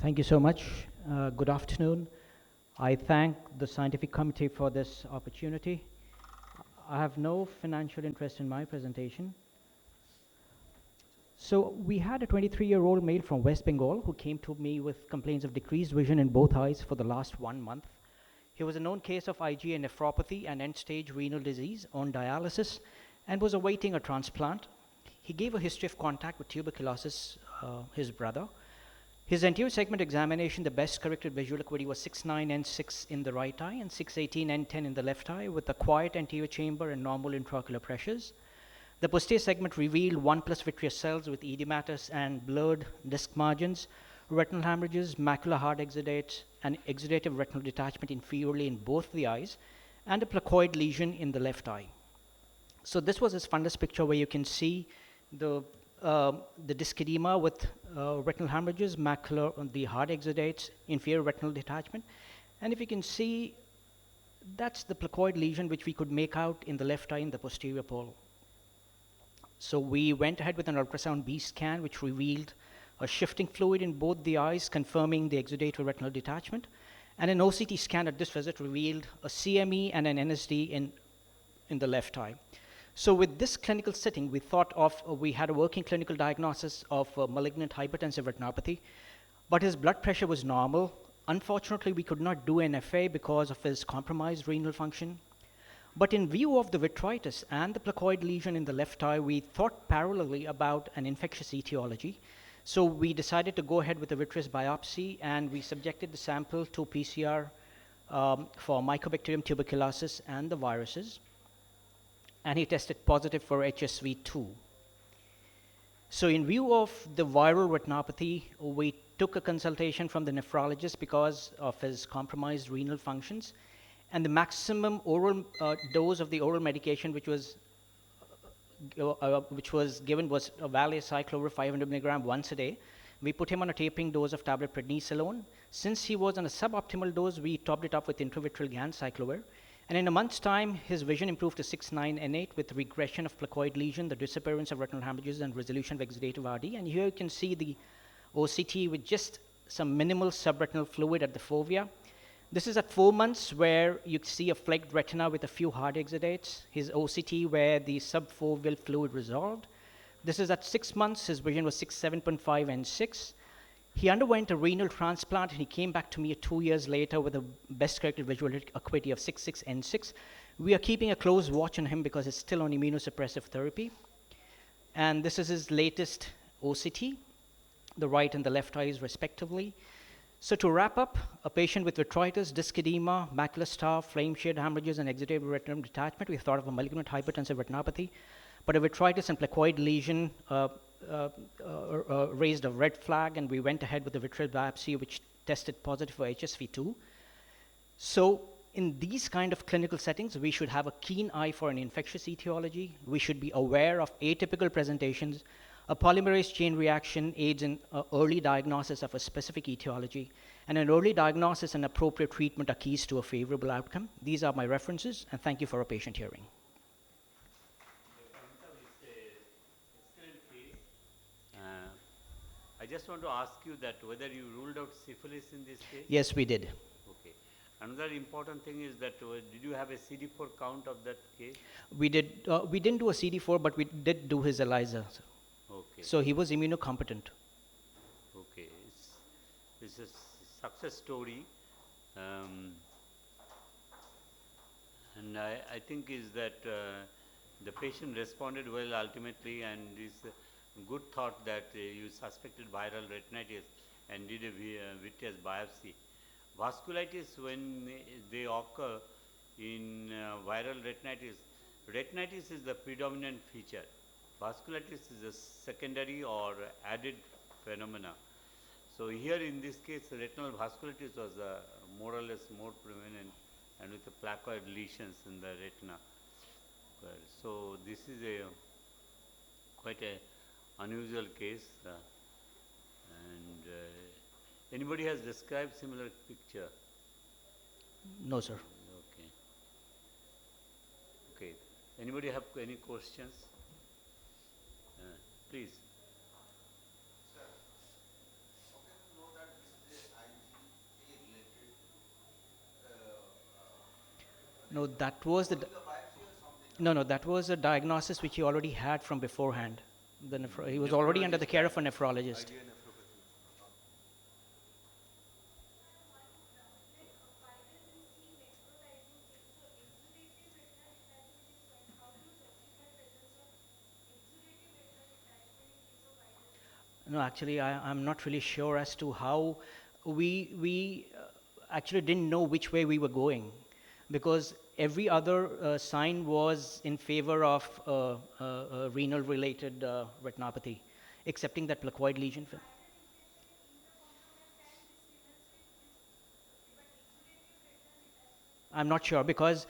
Thank you so much. Good afternoon. I thank the scientific committee for this opportunity. I have no financial interest in my presentation. So we had a 23-year-old male from West Bengal who came to me with complaints of decreased vision in both eyes for the last 1 month. He was a known case of IgA nephropathy and end-stage renal disease on dialysis and was awaiting a transplant. He gave a history of contact with tuberculosis, his brother. His anterior segment examination, the best corrected visual acuity was 6.9 and 6 in the right eye and 6.18 and 10 in the left eye with a quiet anterior chamber and normal intraocular pressures. The posterior segment revealed 1+ vitreous cells with edematous and blurred disc margins, retinal hemorrhages, macular hard exudates, and exudative retinal detachment inferiorly in both the eyes, and a placoid lesion in the left eye. So this was his fundus picture where you can see the disc edema with retinal hemorrhages, macular, the hard exudates, inferior retinal detachment. And if you can see, that's the placoid lesion which we could make out in the left eye in the posterior pole. So we went ahead with an ultrasound B scan which revealed a shifting fluid in both the eyes, confirming the exudate retinal detachment. And an OCT scan at this visit revealed a CME and an NSD in the left eye. So with this clinical setting, we thought we had a working clinical diagnosis of malignant hypertensive retinopathy, but his blood pressure was normal. Unfortunately, we could not do an FA because of his compromised renal function. But in view of the vitritis and the placoid lesion in the left eye, we thought parallelly about an infectious etiology. So we decided to go ahead with a vitreous biopsy, and we subjected the sample to PCR for Mycobacterium tuberculosis and the viruses. And he tested positive for HSV2. So in view of the viral retinopathy, we took a consultation from the nephrologist because of his compromised renal functions. And the maximum oral dose of the oral medication which was given was a valiocyclovir 500 milligram once a day. We put him on a tapering dose of tablet prednisolone. Since he was on a suboptimal dose, we topped it up with intravitreal ganciclovir. And in a month's time, his vision improved to 6.9 and 8 with regression of placoid lesion, the disappearance of retinal hemorrhages, and resolution of exudative RD. And here you can see the OCT with just some minimal subretinal fluid at the fovea. This is at 4 months where you see a flecked retina with a few hard exudates. His OCT where the subfoveal fluid resolved. This is at 6 months. His vision was 6, 7.5, and 6. He underwent a renal transplant, and he came back to me 2 years later with a best corrected visual acuity of 6, 6, and 6. We are keeping a close watch on him because he's still on immunosuppressive therapy. And this is his latest OCT, the right and the left eyes respectively. So to wrap up, a patient with vitritis, disc edema, macular star, flame-shade hemorrhages, and exudative retinal detachment, we thought of a malignant hypertensive retinopathy, but a vitritis and placoid lesion raised a red flag, and we went ahead with the vitreous biopsy, which tested positive for HSV2. So in these kind of clinical settings, we should have a keen eye for an infectious etiology. We should be aware of atypical presentations. A polymerase chain reaction aids in early diagnosis of a specific etiology, and an early diagnosis and appropriate treatment are keys to a favorable outcome. These are my references, and thank you for a patient hearing. I just want to ask you that whether you ruled out syphilis in this case? Yes, we did. Okay. Another important thing is that did you have a CD4 count of that case? We did. We didn't do a CD4, but we did do his ELISA. Okay. So he was immunocompetent. Okay. It's a success story. And I think is that the patient responded well ultimately, and it's a good thought that you suspected viral retinitis and did a vitreous biopsy. Vasculitis, when they occur in viral retinitis, retinitis is the predominant feature. Vasculitis is a secondary or added phenomena. So here in this case, retinal vasculitis was more or less more prevalent, and with the placoid lesions in the retina. Well, so this is a quite a unusual case, and anybody has described similar picture? No, sir. Okay. Okay. Anybody have any questions? Please. Sir, how can you know that this is No, that was the. No, that was a diagnosis which he already had from beforehand. He was already under the care of a nephrologist. No, actually, I'm not really sure as to how we actually didn't know which way we were going, because every other sign was in favor of renal-related retinopathy, excepting that placoid lesion. I'm not sure because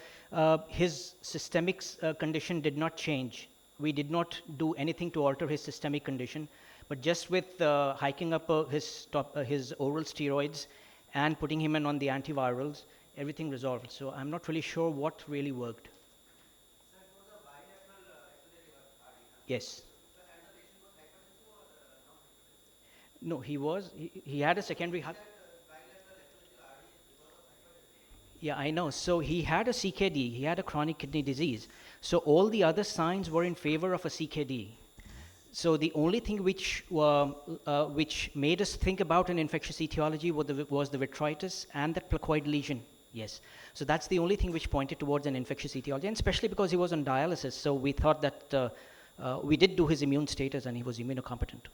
his systemic condition did not change. We did not do anything to alter his systemic condition, but just with hiking up his oral steroids and putting him in on the antivirals, everything resolved. So I'm not really sure what really worked. Yes. No, he had a secondary heart. Yeah, I know. So he had a CKD, he had a chronic kidney disease. So all the other signs were in favor of a CKD. So the only thing which made us think about an infectious etiology was the vitritis and that placoid lesion. Yes. So that's the only thing which pointed towards an infectious etiology, and especially because he was on dialysis. So we thought that we did do his immune status and he was immunocompetent.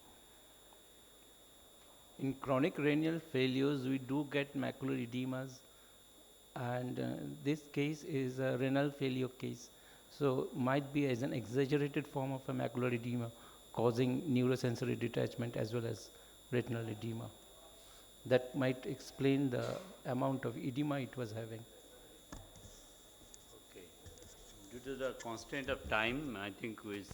In chronic renal failures, we do get macular edemas, and this case is a renal failure case. So might be as an exaggerated form of a macular edema causing neurosensory detachment as well as retinal edema. That might explain the amount of edema it was having. Okay. Due to the constraint of time, I think we